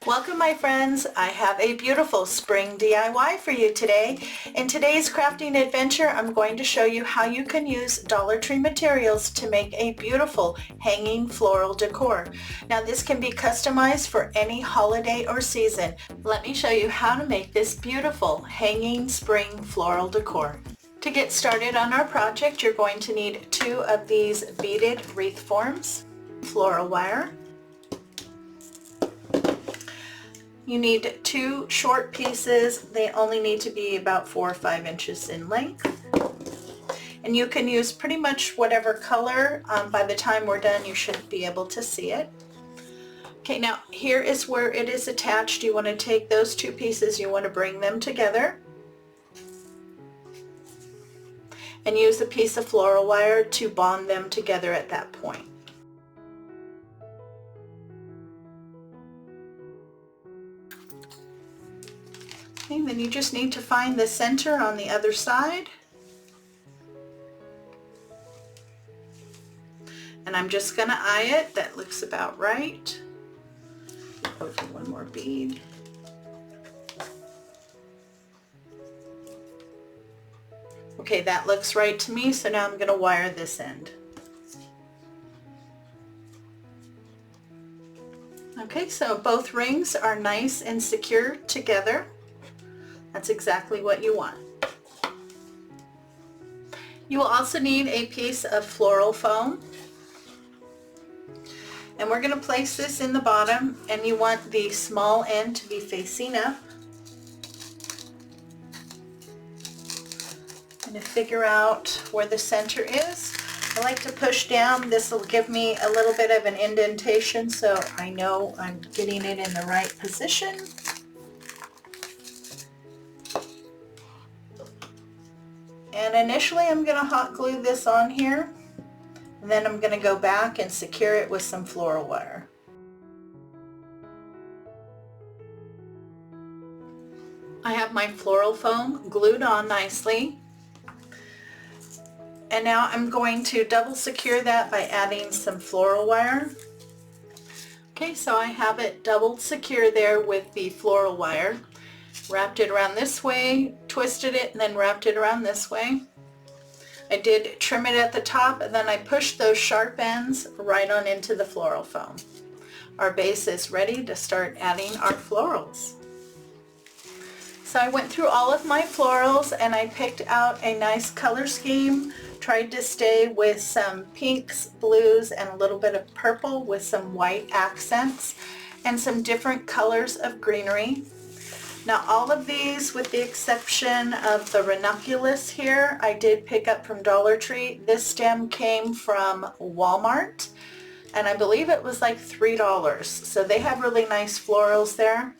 Welcome my friends, I have a beautiful spring DIY for you today. In today's crafting adventure, I'm going to show you how you can use Dollar Tree materials to make a beautiful hanging floral decor. Now this can be customized for any holiday or season. Let me show you how to make this beautiful hanging spring floral decor. To get started on our project, you're going to need 2 of these beaded wreath forms, floral wire. You need 2 short pieces. They only need to be about 4 or 5 inches in length. And you can use pretty much whatever color. By the time we're done, you should be able to see it. Okay, now here is where it is attached. You want to take those 2 pieces, you want to bring them together. And use a piece of floral wire to bond them together at that point. Okay, then you just need to find the center on the other side. And I'm just going to eye it. That looks about right. Oh, do one more bead. Okay, that looks right to me, so now I'm going to wire this end. Okay, so both rings are nice and secure together. That's exactly what you want. You will also need a piece of floral foam. And we're going to place this in the bottom, and you want the small end to be facing up. I'm going to figure out where the center is. I like to push down. This will give me a little bit of an indentation so I know I'm getting it in the right position. And initially I'm going to hot glue this on here, and then I'm going to go back and secure it with some floral wire. I have my floral foam glued on nicely. And now I'm going to double secure that by adding some floral wire. Okay, so I have it double secure there with the floral wire. Wrapped it around this way, twisted it, and then wrapped it around this way. I did trim it at the top, and then I pushed those sharp ends right on into the floral foam. Our base is ready to start adding our florals. So I went through all of my florals and I picked out a nice color scheme, tried to stay with some pinks, blues, and a little bit of purple with some white accents and some different colors of greenery. Now all of these, with the exception of the ranunculus here, I did pick up from Dollar Tree. This stem came from Walmart, and I believe it was like $3. So they have really nice florals there,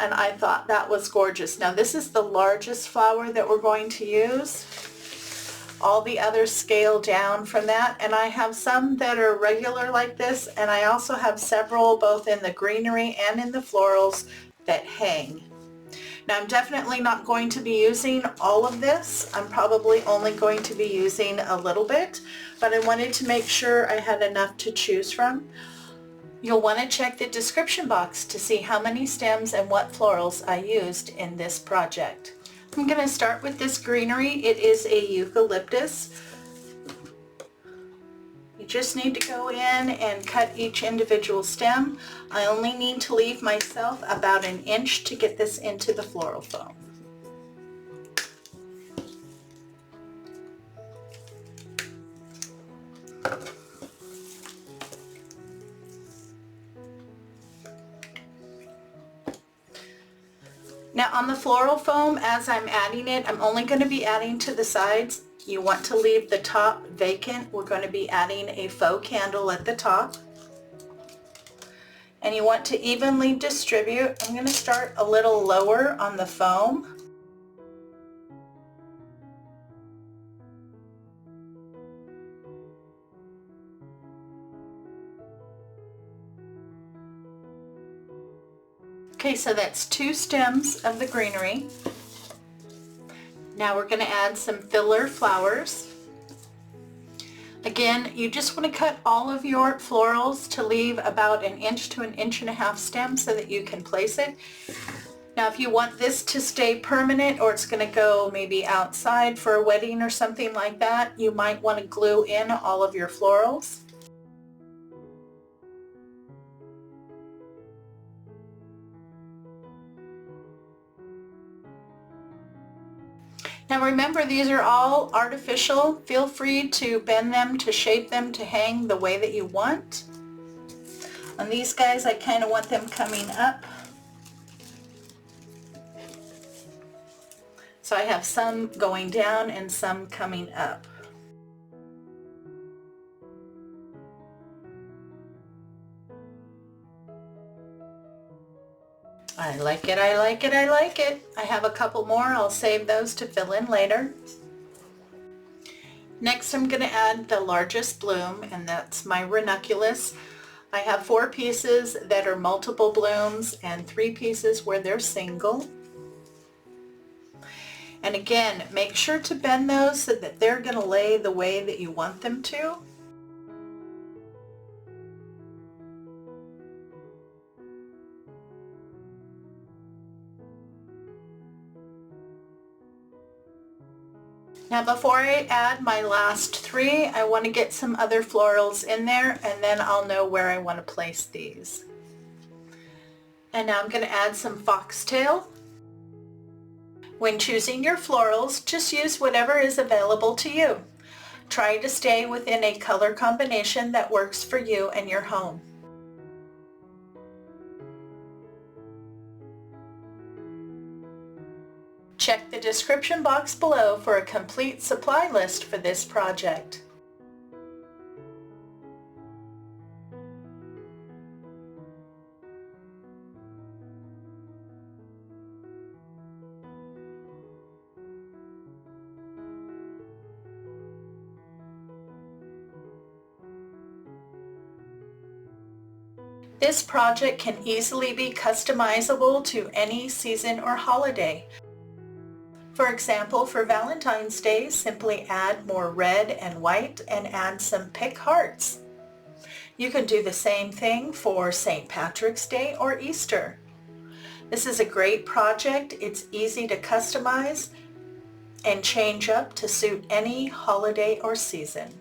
and I thought that was gorgeous. Now this is the largest flower that we're going to use. All the others scale down from that, and I have some that are regular like this, and I also have several both in the greenery and in the florals that hang. Now I'm definitely not going to be using all of this. I'm probably only going to be using a little bit, but I wanted to make sure I had enough to choose from. You'll want to check the description box to see how many stems and what florals I used in this project. I'm going to start with this greenery. It is a eucalyptus. You just need to go in and cut each individual stem. I only need to leave myself about 1 inch to get this into the floral foam. Now on the floral foam, as I'm adding it, I'm only going to be adding to the sides. You want to leave the top vacant. We're going to be adding a faux candle at the top. And you want to evenly distribute. I'm going to start a little lower on the foam. Okay, so that's 2 stems of the greenery. Now we're going to add some filler flowers. Again, you just want to cut all of your florals to leave about 1 to 1.5 inches stem so that you can place it. Now if you want this to stay permanent, or it's going to go maybe outside for a wedding or something like that, you might want to glue in all of your florals. Now remember, these are all artificial. Feel free to bend them, to shape them, to hang the way that you want. On these guys, I kind of want them coming up. So I have some going down and some coming up. I like it, I like it, I like it. I have a couple more. I'll save those to fill in later. Next I'm going to add the largest bloom, and that's my ranunculus. I have 4 pieces that are multiple blooms and 3 pieces where they're single. And again, make sure to bend those so that they're going to lay the way that you want them to. Now before I add my last 3, I want to get some other florals in there, and then I'll know where I want to place these. And now I'm going to add some foxtail. When choosing your florals, just use whatever is available to you. Try to stay within a color combination that works for you and your home. Check the description box below for a complete supply list for this project. This project can easily be customizable to any season or holiday. For example, for Valentine's Day, simply add more red and white and add some pick hearts. You can do the same thing for St. Patrick's Day or Easter. This is a great project. It's easy to customize and change up to suit any holiday or season.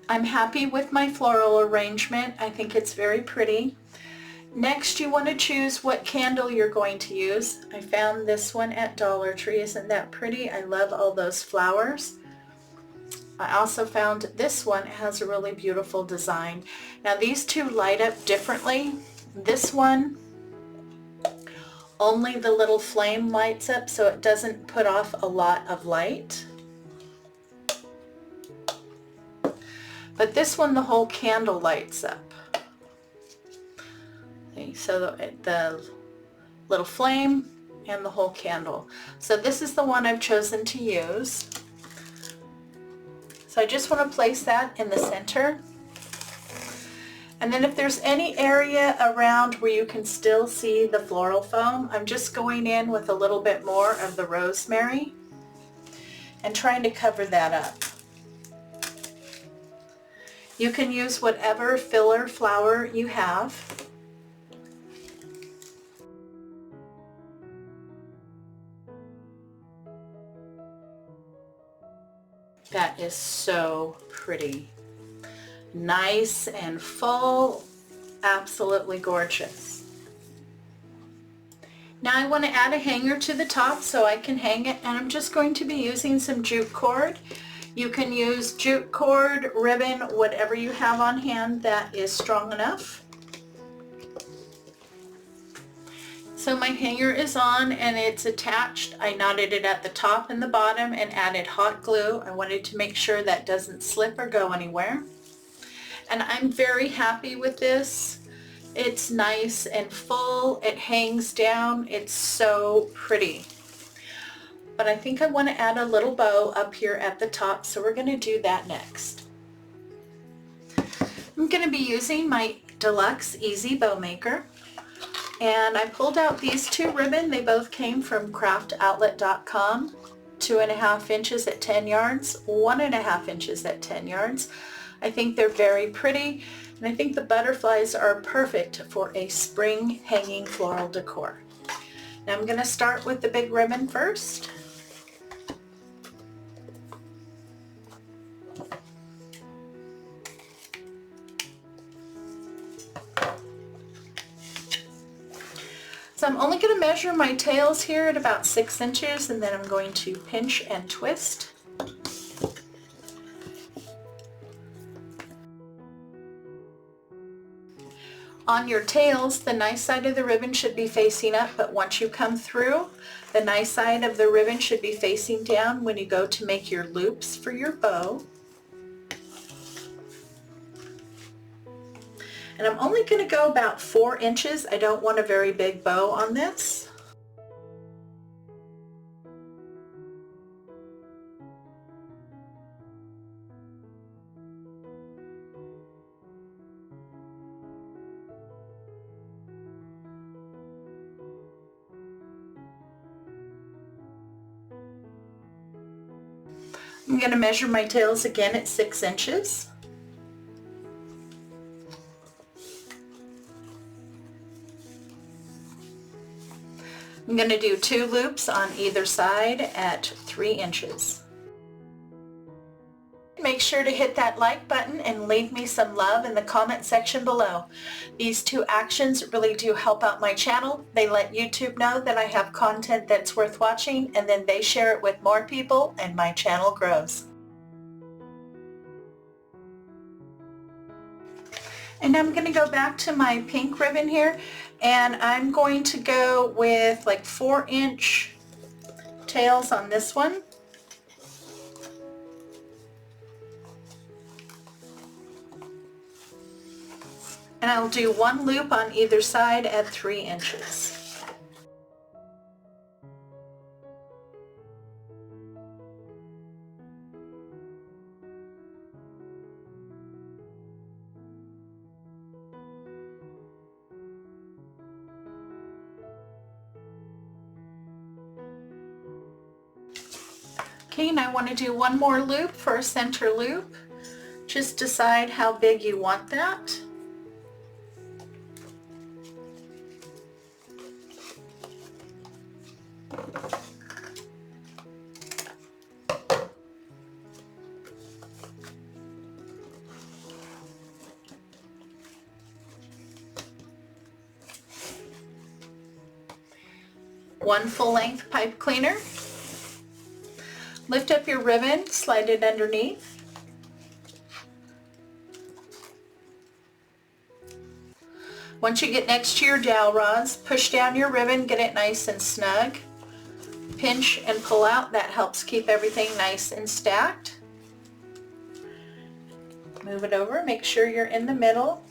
I'm happy with my floral arrangement. I think it's very pretty. Next, you want to choose what candle you're going to use. I found this one at Dollar Tree. Isn't that pretty? I love all those flowers. I also found this one. It has a really beautiful design. Now these two light up differently. This one, only the little flame lights up, so it doesn't put off a lot of light. But this one, the whole candle lights up. Okay, so the little flame and the whole candle. So this is the one I've chosen to use. So I just want to place that in the center. And then if there's any area around where you can still see the floral foam, I'm just going in with a little bit more of the rosemary and trying to cover that up. You can use whatever filler flower you have. That is so pretty. Nice and full, absolutely gorgeous. Now I want to add a hanger to the top so I can hang it, and I'm just going to be using some jute cord. You can use jute cord, ribbon, whatever you have on hand that is strong enough. So my hanger is on and it's attached. I knotted it at the top and the bottom and added hot glue. I wanted to make sure that doesn't slip or go anywhere. And I'm very happy with this. It's nice and full. It hangs down. It's so pretty. But I think I want to add a little bow up here at the top, so we're going to do that next. I'm going to be using my Deluxe Easy Bow Maker. And I pulled out these two ribbon. They both came from craftoutlet.com. 2.5 inches at 10 yards, 1.5 inches at 10 yards. I think they're very pretty, and I think the butterflies are perfect for a spring hanging floral decor. Now I'm going to start with the big ribbon first. So I'm only going to measure my tails here at about 6 inches, and then I'm going to pinch and twist. On your tails, the nice side of the ribbon should be facing up, but once you come through, the nice side of the ribbon should be facing down when you go to make your loops for your bow. And I'm only going to go about 4 inches. I don't want a very big bow on this. I'm going to measure my tails again at 6 inches. I'm going to do 2 loops on either side at 3 inches. Make sure to hit that like button and leave me some love in the comment section below. These 2 actions really do help out my channel. They let YouTube know that I have content that's worth watching, and then they share it with more people and my channel grows. And I'm going to go back to my pink ribbon here, and I'm going to go with like 4-inch tails on this one. And I'll do 1 loop on either side at 3 inches. Okay, and I want to do 1 more loop for a center loop. Just decide how big you want that. One full-length pipe cleaner. Lift up your ribbon, slide it underneath. Once you get next to your dowel rods, push down your ribbon, get it nice and snug. Pinch and pull out. That helps keep everything nice and stacked. Move it over, make sure you're in the middle.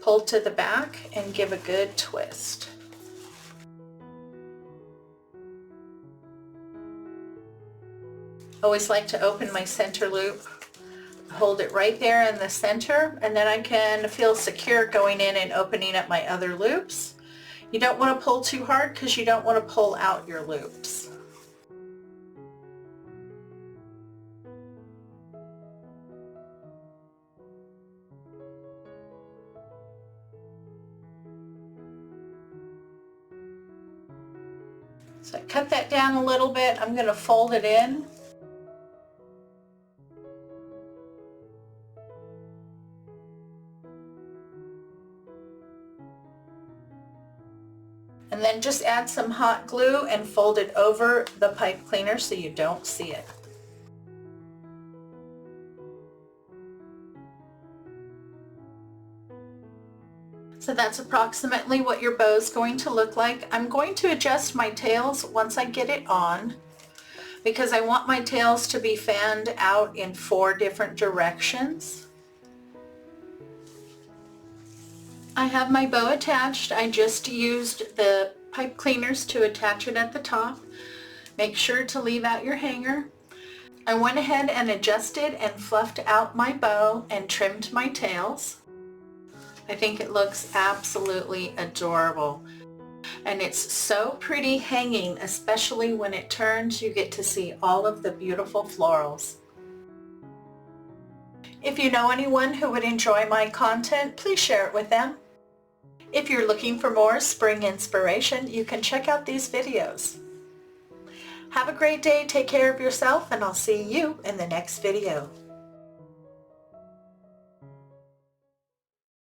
Pull to the back and give a good twist. I always like to open my center loop, hold it right there in the center, and then I can feel secure going in and opening up my other loops. You don't want to pull too hard because you don't want to pull out your loops. So I cut that down a little bit. I'm going to fold it in. And then just add some hot glue and fold it over the pipe cleaner so you don't see it. So that's approximately what your bow is going to look like. I'm going to adjust my tails once I get it on, because I want my tails to be fanned out in 4 different directions. I have my bow attached. I just used the pipe cleaners to attach it at the top. Make sure to leave out your hanger. I went ahead and adjusted and fluffed out my bow and trimmed my tails. I think it looks absolutely adorable. And it's so pretty hanging, especially when it turns, you get to see all of the beautiful florals. If you know anyone who would enjoy my content, please share it with them. If you're looking for more spring inspiration, you can check out these videos. Have a great day, take care of yourself, and I'll see you in the next video.